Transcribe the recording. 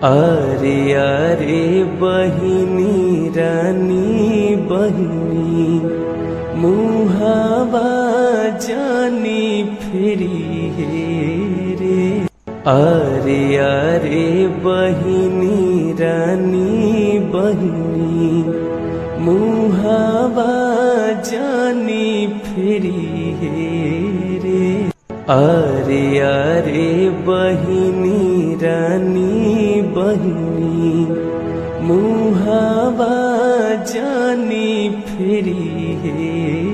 अरे अरे बहिनी रानी बहिनी मुहावा जानी फेरी हे रे। अरे अरे बहिनी रानी बहिनी मुहावा जानी फेरी हे रे। अरे अरे बहिनी रानी बहिनी मुहावा जानी फेरी हे